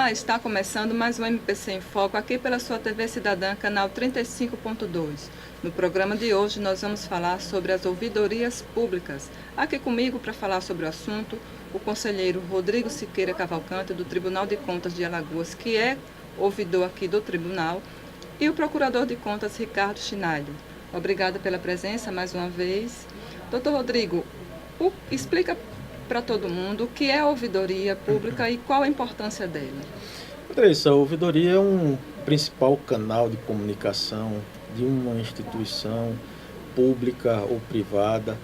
Olá, está começando mais um MPC em Foco aqui pela sua TV Cidadã, canal 35.2. No programa de hoje nós vamos falar sobre as ouvidorias públicas. Aqui comigo para falar sobre o assunto, o conselheiro Rodrigo Siqueira Cavalcante, do Tribunal de Contas de Alagoas, que é ouvidor aqui do tribunal, e o procurador de contas Ricardo Schneider. Obrigada pela presença mais uma vez. Doutor Rodrigo, explica para todo mundo o que é a ouvidoria pública e qual a importância dela. Andressa, a ouvidoria é um principal canal de comunicação de uma instituição pública ou privada.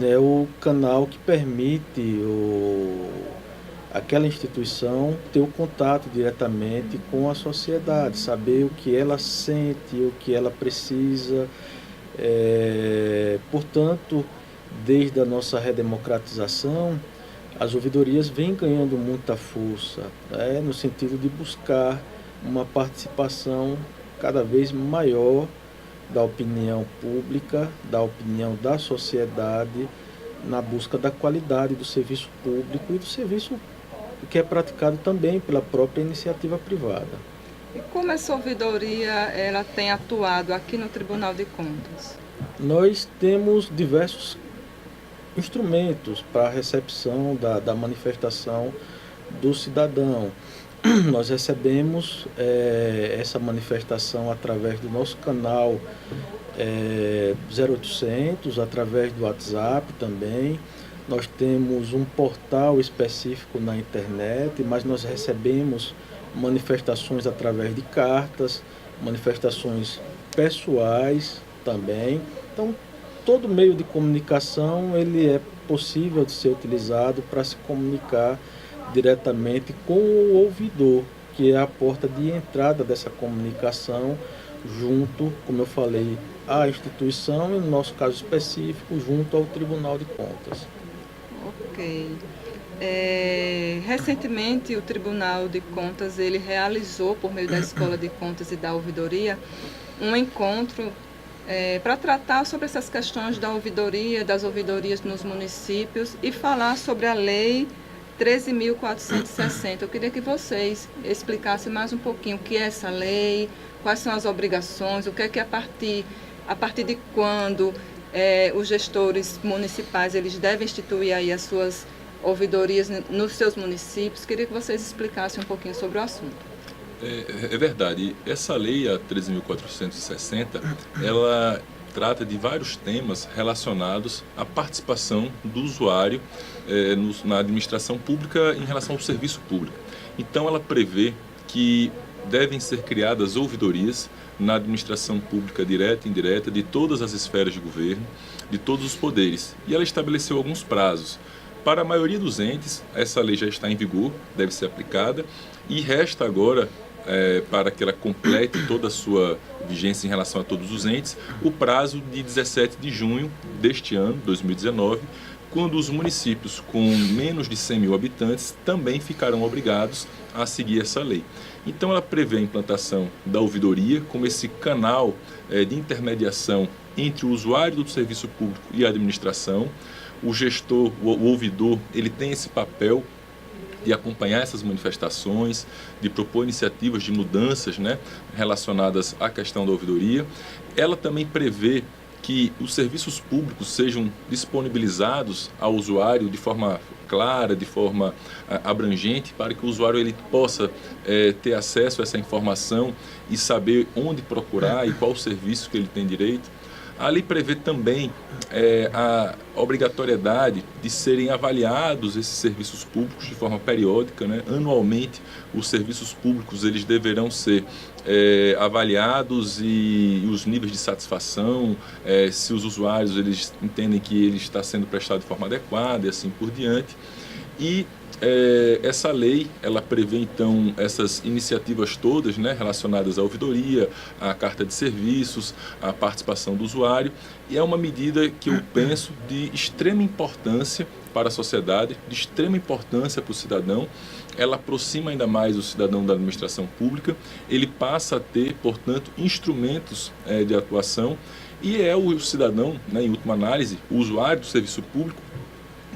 É o canal que permite aquela instituição ter o contato diretamente com a sociedade, saber o que ela sente, o que ela precisa. Portanto, desde a nossa redemocratização, as ouvidorias vêm ganhando muita força, no sentido de buscar uma participação cada vez maior da opinião pública, da opinião da sociedade, na busca da qualidade do serviço público e do serviço que é praticado também pela própria iniciativa privada. E como essa ouvidoria ela tem atuado aqui no Tribunal de Contas? Nós temos diversos instrumentos para a recepção da manifestação do cidadão. Nós recebemos essa manifestação através do nosso canal 0800, através do WhatsApp também. Nós temos um portal específico na internet, mas nós recebemos manifestações através de cartas, manifestações pessoais também. Então, todo meio de comunicação ele é possível de ser utilizado para se comunicar diretamente com o ouvidor, que é a porta de entrada dessa comunicação junto, como eu falei, à instituição e, no nosso caso específico, junto ao Tribunal de Contas. Ok. Recentemente, o Tribunal de Contas ele realizou, por meio da Escola de Contas e da Ouvidoria, um encontro para tratar sobre essas questões da ouvidoria, das ouvidorias nos municípios e falar sobre a Lei 13.460. Eu queria que vocês explicassem mais um pouquinho o que é essa lei, quais são as obrigações, o que é que a partir de quando os gestores municipais eles devem instituir aí as suas ouvidorias nos seus municípios. Queria que vocês explicassem um pouquinho sobre o assunto. É verdade. Essa lei, a 13.460, ela trata de vários temas relacionados à participação do usuário na administração pública em relação ao serviço público. Então, ela prevê que devem ser criadas ouvidorias na administração pública direta e indireta de todas as esferas de governo, de todos os poderes. E ela estabeleceu alguns prazos. Para a maioria dos entes, essa lei já está em vigor, deve ser aplicada, e resta agora, para que ela complete toda a sua vigência em relação a todos os entes, o prazo de 17 de junho deste ano, 2019, quando os municípios com menos de 100 mil habitantes também ficarão obrigados a seguir essa lei. Então ela prevê a implantação da ouvidoria como esse canal de intermediação entre o usuário do serviço público e a administração. O gestor, o ouvidor, ele tem esse papel de acompanhar essas manifestações, de propor iniciativas de mudanças, relacionadas à questão da ouvidoria. Ela também prevê que os serviços públicos sejam disponibilizados ao usuário de forma clara, de forma abrangente, para que o usuário ele possa ter acesso a essa informação e saber onde procurar e qual o serviço que ele tem direito. A lei prevê também a obrigatoriedade de serem avaliados esses serviços públicos de forma periódica, Anualmente, os serviços públicos eles deverão ser avaliados e os níveis de satisfação, se os usuários eles entendem que ele está sendo prestado de forma adequada e assim por diante. E essa lei, ela prevê então essas iniciativas todas, relacionadas à ouvidoria, à carta de serviços, à participação do usuário, e é uma medida que eu penso de extrema importância para a sociedade, de extrema importância para o cidadão. Ela aproxima ainda mais o cidadão da administração pública, ele passa a ter, portanto, instrumentos de atuação, e é o cidadão, em última análise, o usuário do serviço público,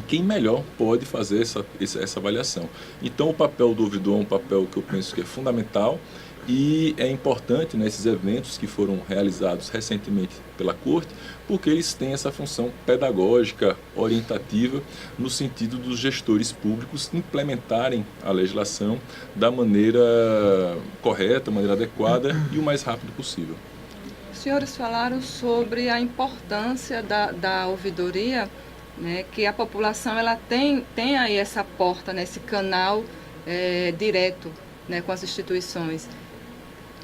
quem melhor pode fazer essa avaliação. Então, o papel do ouvidor é um papel que eu penso que é fundamental e é importante nesses eventos que foram realizados recentemente pela Corte, porque eles têm essa função pedagógica, orientativa, no sentido dos gestores públicos implementarem a legislação da maneira correta, maneira adequada e o mais rápido possível. Os senhores falaram sobre a importância da ouvidoria, né, que a população ela tem aí essa porta, né, esse canal direto, né, com as instituições.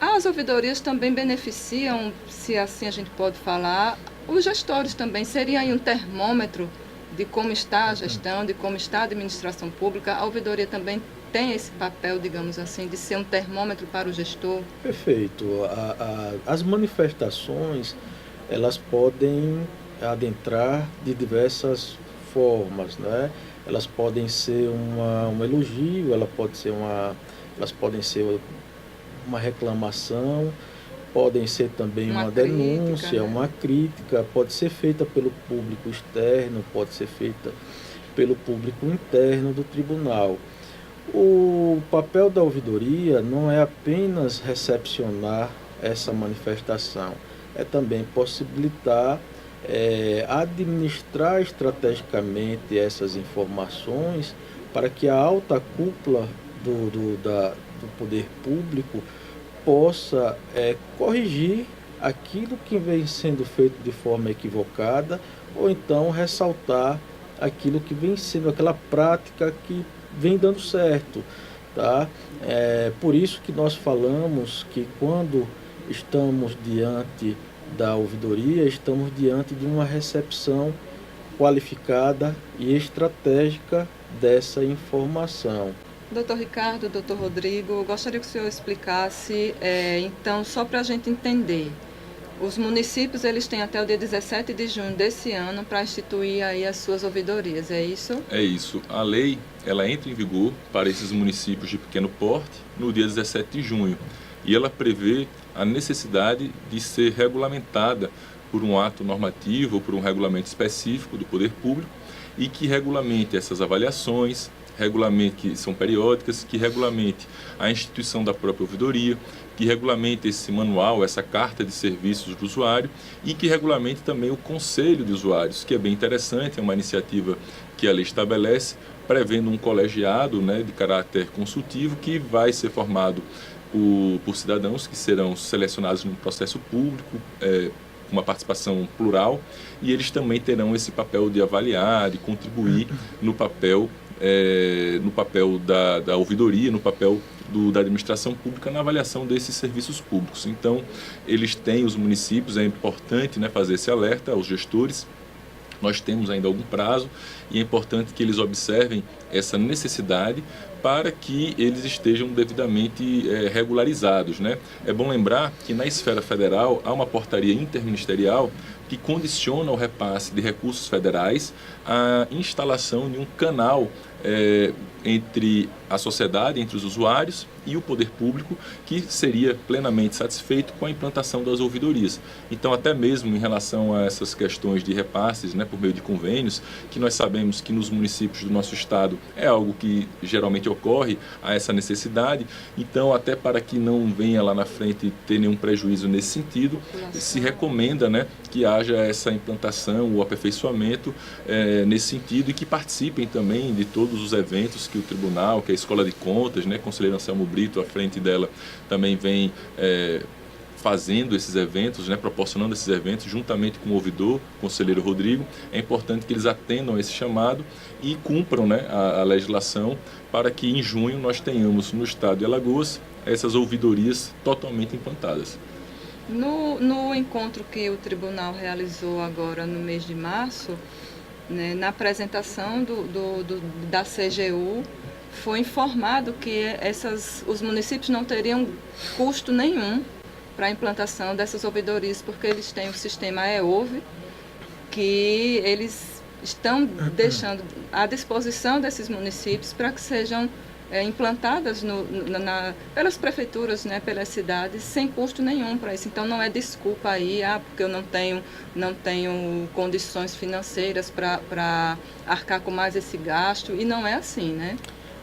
As ouvidorias também beneficiam, se assim a gente pode falar, os gestores também. Seria aí um termômetro de como está a gestão, de como está a administração pública. A ouvidoria também tem esse papel, digamos assim, de ser um termômetro para o gestor? Perfeito. As manifestações, elas podem adentrar de diversas formas, né? Elas podem ser um elogio, elas podem ser uma reclamação, podem ser também uma denúncia, crítica, né? uma crítica, pode ser feita pelo público externo, pode ser feita pelo público interno do tribunal. O papel da ouvidoria não é apenas recepcionar essa manifestação, é também possibilitar administrar estrategicamente essas informações para que a alta cúpula do poder público possa corrigir aquilo que vem sendo feito de forma equivocada ou então ressaltar aquilo que vem sendo aquela prática que vem dando certo, tá? Por isso que nós falamos que quando estamos diante da ouvidoria, estamos diante de uma recepção qualificada e estratégica dessa informação. Doutor Ricardo, doutor Rodrigo, gostaria que o senhor explicasse, então, só para a gente entender, os municípios eles têm até o dia 17 de junho desse ano para instituir aí as suas ouvidorias, é isso? É isso. A lei ela entra em vigor para esses municípios de pequeno porte no dia 17 de junho e ela prevê a necessidade de ser regulamentada por um ato normativo ou por um regulamento específico do poder público e que regulamente essas avaliações, regulamente que são periódicas, que regulamente a instituição da própria ouvidoria, que regulamente esse manual, essa carta de serviços do usuário e que regulamente também o conselho de usuários, que é bem interessante, é uma iniciativa que a lei estabelece, prevendo um colegiado, né, de caráter consultivo que vai ser formado por cidadãos que serão selecionados no processo público, com uma participação plural, e eles também terão esse papel de avaliar, de contribuir no papel da ouvidoria, no papel da administração pública na avaliação desses serviços públicos. Então, eles têm, os municípios, é importante, né, fazer esse alerta aos gestores. Nós temos ainda algum prazo e é importante que eles observem essa necessidade para que eles estejam devidamente regularizados, né? É bom lembrar que na esfera federal há uma portaria interministerial que condiciona o repasse de recursos federais à instalação de um canal entre a sociedade, entre os usuários e o poder público, que seria plenamente satisfeito com a implantação das ouvidorias. Então, até mesmo em relação a essas questões de repasses, né, por meio de convênios, que nós sabemos que nos municípios do nosso estado é algo que geralmente ocorre, há essa necessidade. Então, até para que não venha lá na frente ter nenhum prejuízo nesse sentido, se recomenda, né, que haja essa implantação, o aperfeiçoamento nesse sentido e que participem também de todos os eventos que o tribunal, que a Escola de Contas, né, conselheiro Anselmo Brito, à frente dela, também vem fazendo esses eventos, né, proporcionando esses eventos, juntamente com o ouvidor, conselheiro Rodrigo. É importante que eles atendam a esse chamado e cumpram, né, a legislação para que em junho nós tenhamos no estado de Alagoas essas ouvidorias totalmente implantadas. No encontro que o tribunal realizou agora no mês de março, né, na apresentação da CGU, foi informado que os municípios não teriam custo nenhum para a implantação dessas ouvidorias, porque eles têm o sistema EOV, que eles estão deixando à disposição desses municípios para que sejam implantadas pelas prefeituras, né, pelas cidades, sem custo nenhum para isso. Então não é desculpa aí, porque eu não tenho condições financeiras para arcar com mais esse gasto, e não é assim, né?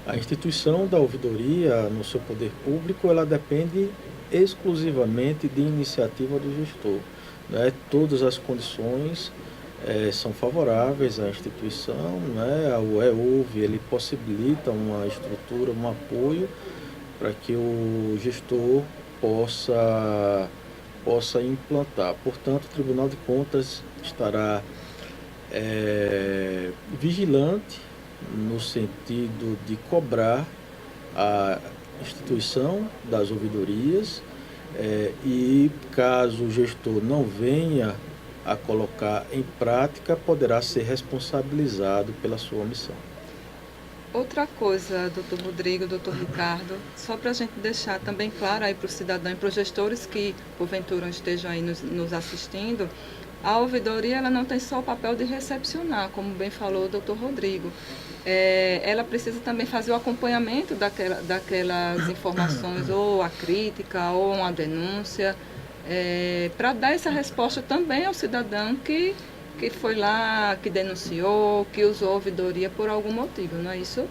A instituição da ouvidoria, no seu poder público, ela depende exclusivamente de iniciativa do gestor, né? Todas as condições são favoráveis à instituição, né? O EUV, ele possibilita uma estrutura, um apoio para que o gestor possa implantar. Portanto, o Tribunal de Contas estará vigilante no sentido de cobrar a instituição das ouvidorias e caso o gestor não venha a colocar em prática, poderá ser responsabilizado pela sua omissão. Outra coisa, doutor Rodrigo, doutor Ricardo, só para a gente deixar também claro aí para o cidadão e para os gestores que porventura estejam aí nos assistindo, a ouvidoria ela não tem só o papel de recepcionar, como bem falou o doutor Rodrigo. Ela precisa também fazer o acompanhamento daquelas informações, ou a crítica, ou uma denúncia, para dar essa resposta também ao cidadão que foi lá, que denunciou, que usou a ouvidoria por algum motivo, não é isso?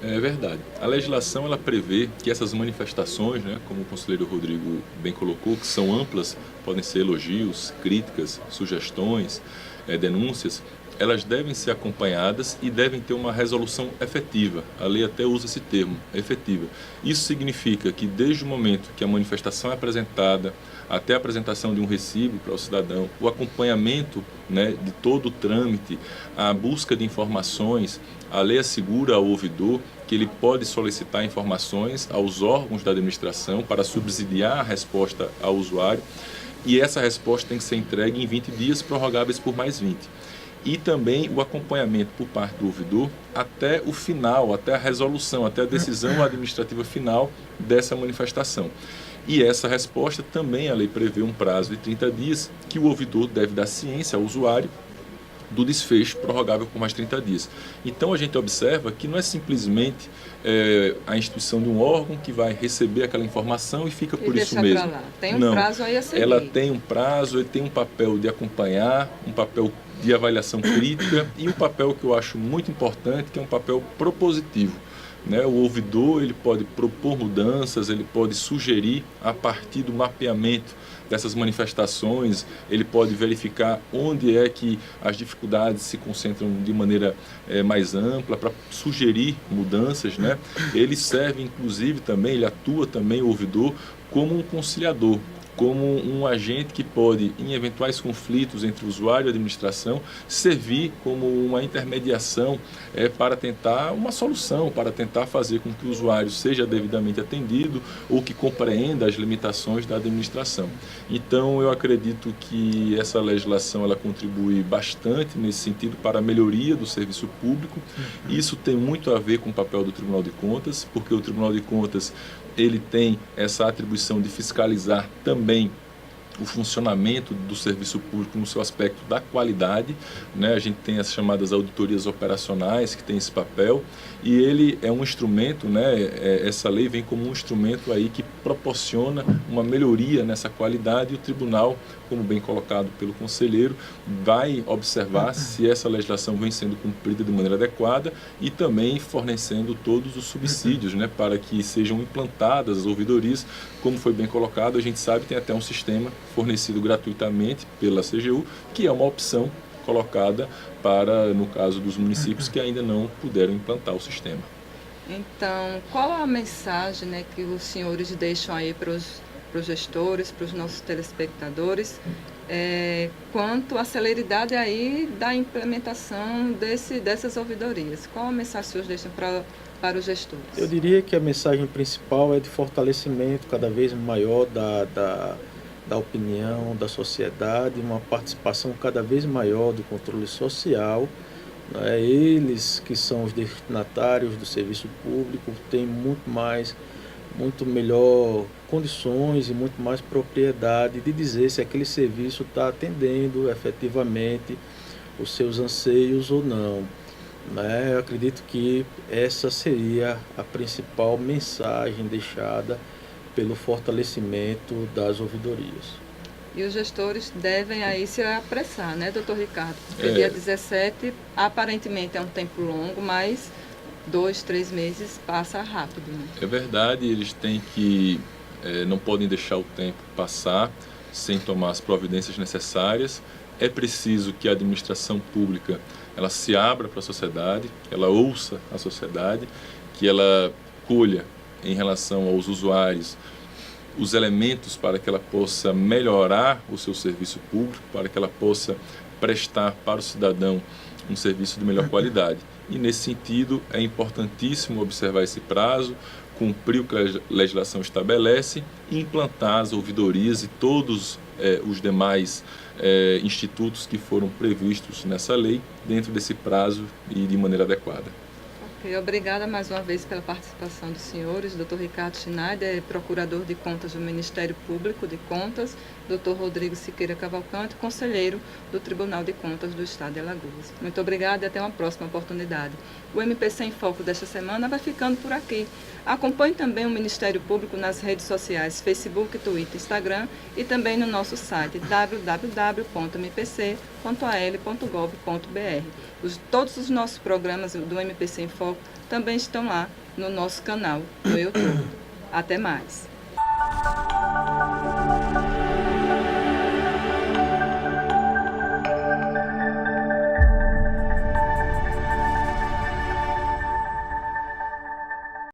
É verdade. A legislação ela prevê que essas manifestações, né, como o conselheiro Rodrigo bem colocou, que são amplas, podem ser elogios, críticas, sugestões, denúncias, elas devem ser acompanhadas e devem ter uma resolução efetiva. A lei até usa esse termo, efetiva. Isso significa que desde o momento que a manifestação é apresentada até a apresentação de um recibo para o cidadão, o acompanhamento, né, de todo o trâmite, a busca de informações, a lei assegura ao ouvidor que ele pode solicitar informações aos órgãos da administração para subsidiar a resposta ao usuário, e essa resposta tem que ser entregue em 20 dias, prorrogáveis por mais 20. E também o acompanhamento por parte do ouvidor até o final, até a resolução, até a decisão administrativa final dessa manifestação. E essa resposta também a lei prevê um prazo de 30 dias que o ouvidor deve dar ciência ao usuário do desfecho prorrogável por mais 30 dias. Então a gente observa que não é simplesmente a instituição de um órgão que vai receber aquela informação e fica por isso mesmo. Lá. Tem um prazo aí a seguir. Ela tem um prazo, ele tem um papel de acompanhar, um papel de avaliação crítica e um papel que eu acho muito importante, que é um papel propositivo. Né? O ouvidor ele pode propor mudanças, ele pode sugerir a partir do mapeamento dessas manifestações, ele pode verificar onde é que as dificuldades se concentram de maneira mais ampla para sugerir mudanças, né? Ele serve inclusive também, ele atua também, o ouvidor, como um conciliador, como um agente que pode, em eventuais conflitos entre o usuário e a administração, servir como uma intermediação para tentar uma solução, para tentar fazer com que o usuário seja devidamente atendido ou que compreenda as limitações da administração. Então, eu acredito que essa legislação ela contribui bastante nesse sentido para a melhoria do serviço público. Isso tem muito a ver com o papel do Tribunal de Contas, porque o Tribunal de Contas ele tem essa atribuição de fiscalizar também o funcionamento do serviço público no seu aspecto da qualidade, né? A gente tem as chamadas auditorias operacionais que tem esse papel e ele é um instrumento, né? Essa lei vem como um instrumento aí que proporciona uma melhoria nessa qualidade e o tribunal, como bem colocado pelo conselheiro, vai observar se essa legislação vem sendo cumprida de maneira adequada e também fornecendo todos os subsídios, né? Para que sejam implantadas as ouvidorias, como foi bem colocado, a gente sabe tem até um sistema fornecido gratuitamente pela CGU, que é uma opção colocada para, no caso dos municípios que ainda não puderam implantar o sistema. Então, qual a mensagem, né, que os senhores deixam aí para os gestores, para os nossos telespectadores, quanto à celeridade aí da implementação dessas ouvidorias? Qual a mensagem que os senhores deixam para os gestores? Eu diria que a mensagem principal é de fortalecimento cada vez maior da opinião, da sociedade, uma participação cada vez maior do controle social. Né? Eles que são os destinatários do serviço público têm muito melhor condições e muito mais propriedade de dizer se aquele serviço está atendendo efetivamente os seus anseios ou não. né? Eu acredito que essa seria a principal mensagem deixada pelo fortalecimento das ouvidorias. E os gestores devem aí se apressar, né, doutor Ricardo? Porque É. dia 17, aparentemente é um tempo longo, mas 2, 3 meses passa rápido, né? É verdade, eles têm que, não podem deixar o tempo passar sem tomar as providências necessárias. É preciso que a administração pública ela se abra para a sociedade, ela ouça a sociedade, que ela colha em relação aos usuários os elementos para que ela possa melhorar o seu serviço público, para que ela possa prestar para o cidadão um serviço de melhor qualidade. E nesse sentido é importantíssimo observar esse prazo, cumprir o que a legislação estabelece e implantar as ouvidorias e todos os demais institutos que foram previstos nessa lei dentro desse prazo e de maneira adequada. Ok, obrigada mais uma vez pela participação dos senhores, doutor Ricardo Schneider, procurador de contas do Ministério Público de Contas, doutor Rodrigo Siqueira Cavalcante, conselheiro do Tribunal de Contas do Estado de Alagoas. Muito obrigada e até uma próxima oportunidade. O MPC em Foco desta semana vai ficando por aqui. Acompanhe também o Ministério Público nas redes sociais Facebook, Twitter, Instagram e também no nosso site www.mpc.al.gov.br. Todos os nossos programas do MPC em Foco também estão lá no nosso canal no YouTube. Até mais!